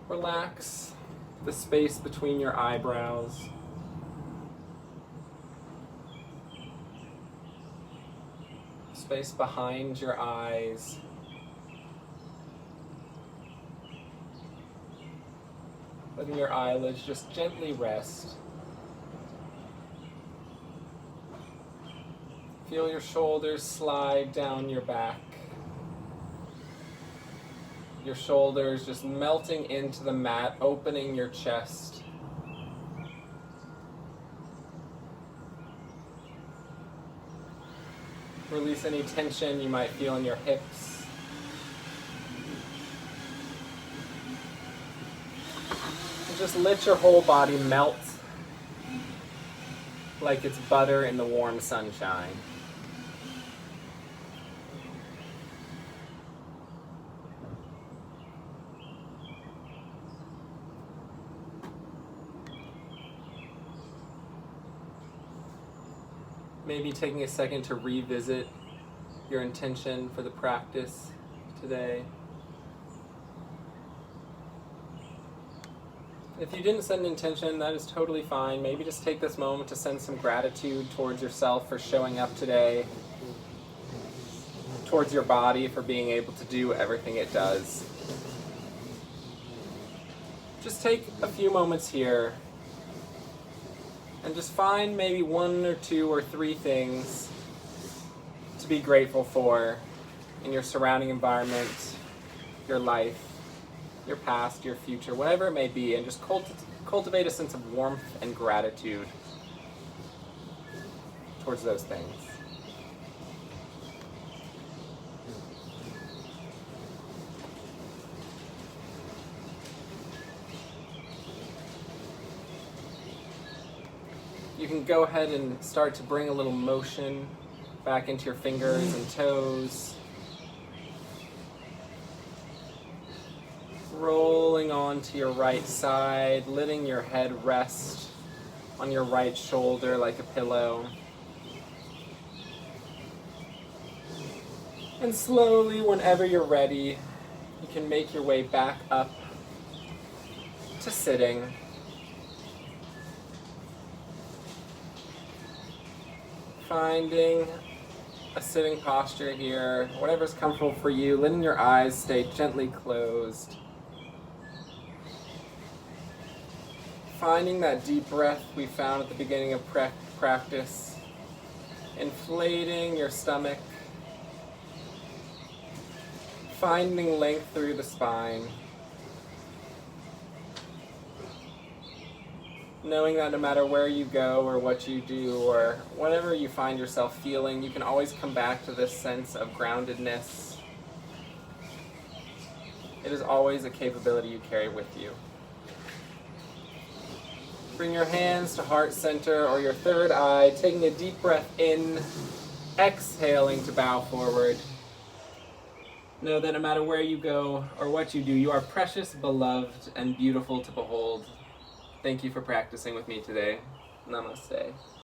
Relax the space between your eyebrows. Space behind your eyes. Letting your eyelids just gently rest. Feel your shoulders slide down your back. Your shoulders just melting into the mat, opening your chest. Release any tension you might feel in your hips. Just let your whole body melt like it's butter in the warm sunshine. Maybe taking a second to revisit your intention for the practice today. If you didn't set an intention, that is totally fine. Maybe just take this moment to send some gratitude towards yourself for showing up today, towards your body for being able to do everything it does. Just take a few moments here and just find maybe 1 or 2 or 3 things to be grateful for in your surrounding environment, your life, your past, your future, whatever it may be, and just cultivate a sense of warmth and gratitude towards those things. You can go ahead and start to bring a little motion back into your fingers and toes. Rolling onto your right side, letting your head rest on your right shoulder like a pillow. And slowly, whenever you're ready, You can make your way back up to sitting. Finding a sitting posture here, whatever's comfortable for you, letting your eyes stay gently closed. Finding that deep breath we found at the beginning of practice. Inflating your stomach. Finding length through the spine. Knowing that no matter where you go or what you do or whatever you find yourself feeling, you can always come back to this sense of groundedness. It is always a capability you carry with you. Bring your hands to heart center or your third eye, taking a deep breath in, exhaling to bow forward. Know that no matter where you go or what you do, you are precious, beloved, and beautiful to behold. Thank you for practicing with me today. Namaste.